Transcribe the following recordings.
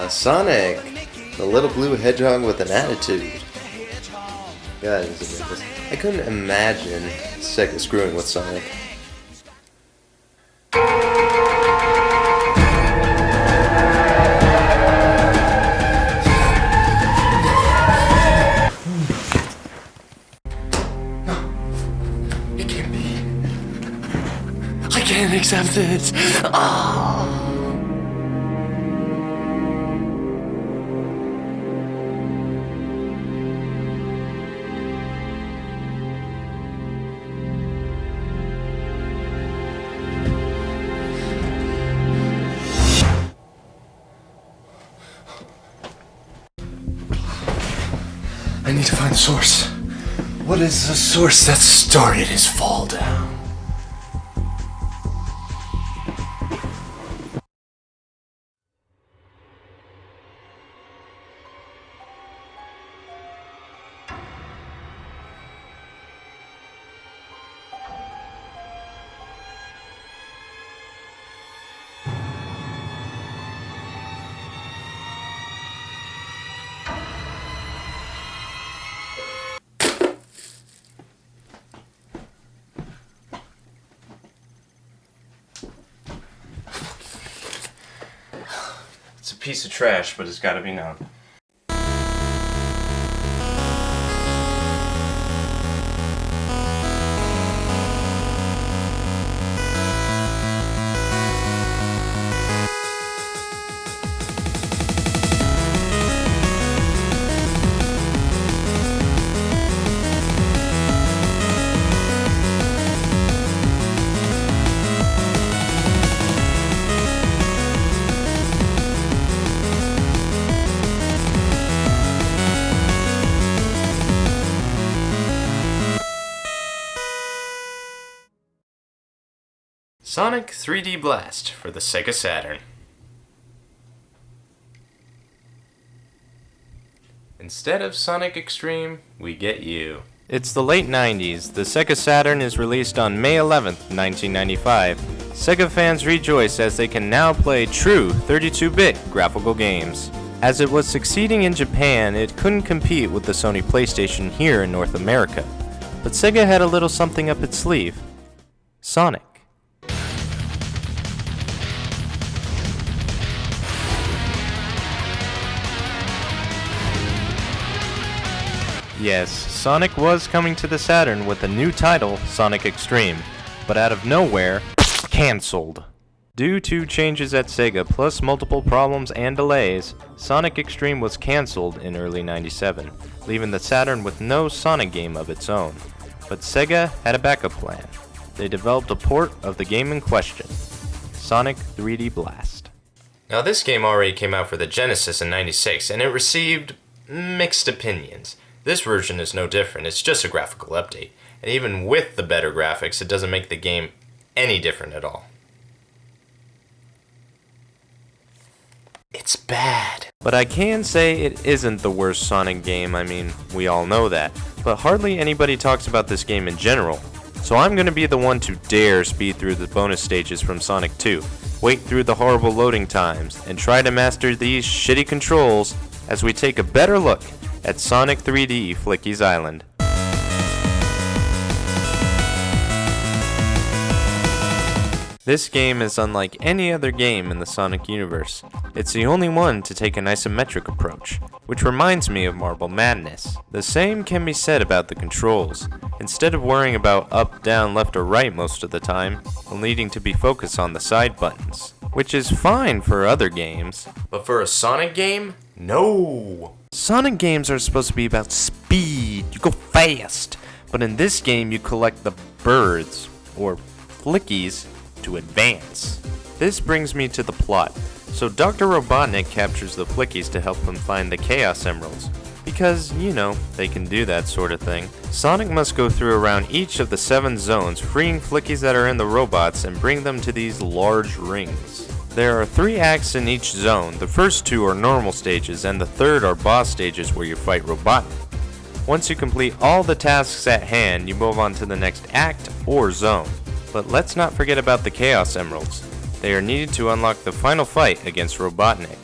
Sonic, the little blue hedgehog with an attitude. God, is it ridiculous. I couldn't imagine Sega screwing with Sonic. It can't be. I can't accept this. I need to find the source. What is the source that started his fall down? It's a piece of trash, but it's gotta be known. Sonic 3D Blast for the Sega Saturn. Instead of Sonic Extreme, we get you. It's the late 90s. The Sega Saturn is released on May 11th, 1995. Sega fans rejoice as they can now play true 32-bit graphical games. As it was succeeding in Japan, it couldn't compete with the Sony PlayStation here in North America. But Sega had a little something up its sleeve. Sonic. Yes, Sonic was coming to the Saturn with a new title, Sonic Extreme, but out of nowhere, cancelled. Due to changes at Sega plus multiple problems and delays, Sonic Extreme was cancelled in early '97, leaving the Saturn with no Sonic game of its own. But Sega had a backup plan. They developed a port of the game in question, Sonic 3D Blast. Now this game already came out for the Genesis in '96, and it received mixed opinions. This version is no different, it's just a graphical update, and even with the better graphics, it doesn't make the game any different at all. It's bad. But I can say it isn't the worst Sonic game, I mean, we all know that, but hardly anybody talks about this game in general, so I'm gonna be the one to dare speed through the bonus stages from Sonic 2, wait through the horrible loading times, and try to master these shitty controls as we take a better look at Sonic 3D Flicky's Island. This game is unlike any other game in the Sonic universe. It's the only one to take an isometric approach, which reminds me of Marble Madness. The same can be said about the controls. Instead of worrying about up, down, left, or right most of the time, and needing to be focused on the side buttons, which is fine for other games. But for a Sonic game? No! Sonic games are supposed to be about speed, you go fast, but in this game you collect the birds, or flickies, to advance. This brings me to the plot. So Dr. Robotnik captures the flickies to help him find the Chaos Emeralds, because, you know, they can do that sort of thing. Sonic must go through around each of the 7 zones, freeing flickies that are in the robots and bring them to these large rings. There are 3 acts in each zone. The first 2 are normal stages, and the third are boss stages where you fight Robotnik. Once you complete all the tasks at hand, you move on to the next act or zone. But let's not forget about the Chaos Emeralds. They are needed to unlock the final fight against Robotnik.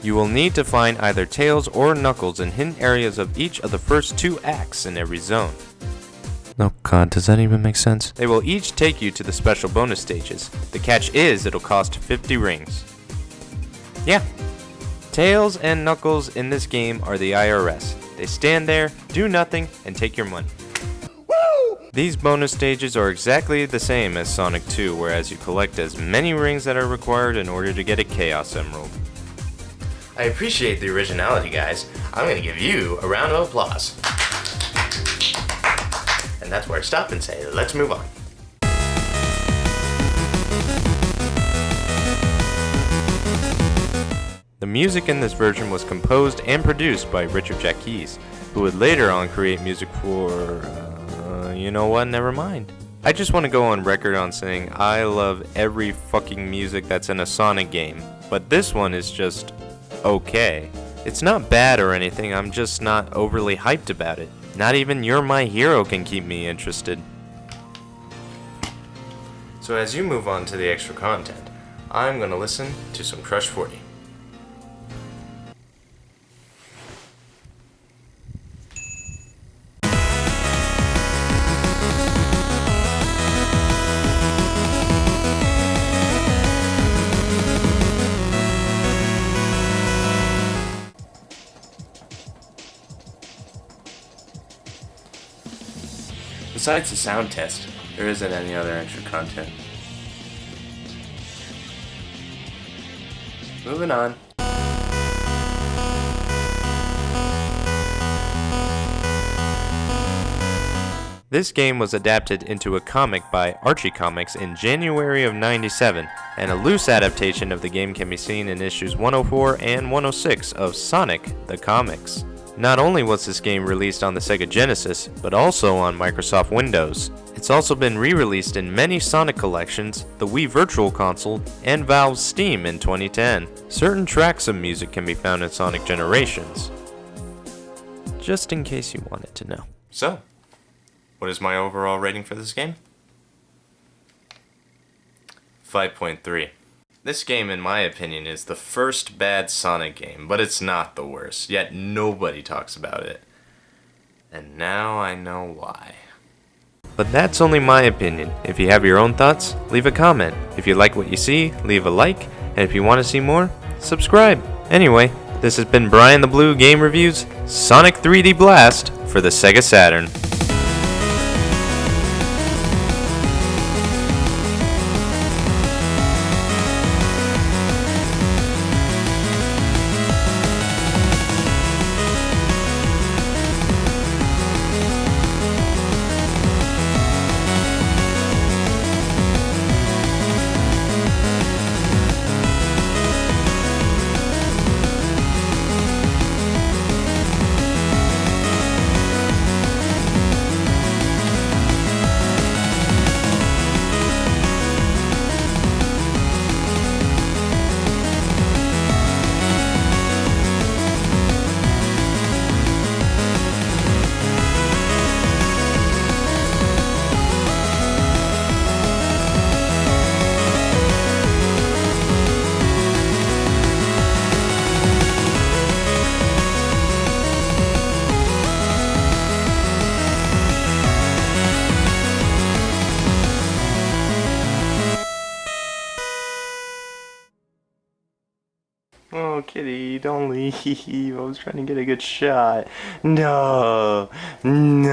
You will need to find either Tails or Knuckles in hidden areas of each of the first 2 acts in every zone. Oh god, does that even make sense? They will each take you to the special bonus stages. The catch is it'll cost 50 rings. Yeah. Tails and Knuckles in this game are the IRS. They stand there, do nothing, and take your money. Woo! These bonus stages are exactly the same as Sonic 2, whereas you collect as many rings that are required in order to get a Chaos Emerald. I appreciate the originality, guys. I'm going to give you a round of applause. And that's where I stop and say, let's move on. The music in this version was composed and produced by Richard Jacobians, who would later on create music for, you know what, never mind. I just want to go on record on saying I love every fucking music that's in a Sonic game, but this one is just okay. It's not bad or anything, I'm just not overly hyped about it. Not even You're My Hero can keep me interested. So as you move on to the extra content, I'm gonna listen to some Crush 40. Besides the sound test, there isn't any other extra content. Moving on. This game was adapted into a comic by Archie Comics in January of '97, and a loose adaptation of the game can be seen in issues 104 and 106 of Sonic the Comics. Not only was this game released on the Sega Genesis, but also on Microsoft Windows. It's also been re-released in many Sonic collections, the Wii Virtual Console, and Valve's Steam in 2010. Certain tracks of music can be found in Sonic Generations. Just in case you wanted to know. So, what is my overall rating for this game? 5.3. This game, in my opinion, is the first bad Sonic game, but it's not the worst, yet nobody talks about it. And now I know why. But that's only my opinion. If you have your own thoughts, leave a comment. If you like what you see, leave a like, and if you want to see more, subscribe. Anyway, this has been BrianTheBlue Game Reviews, Sonic 3D Blast for the Sega Saturn. Oh, kitty, don't leave. I was trying to get a good shot. No, no.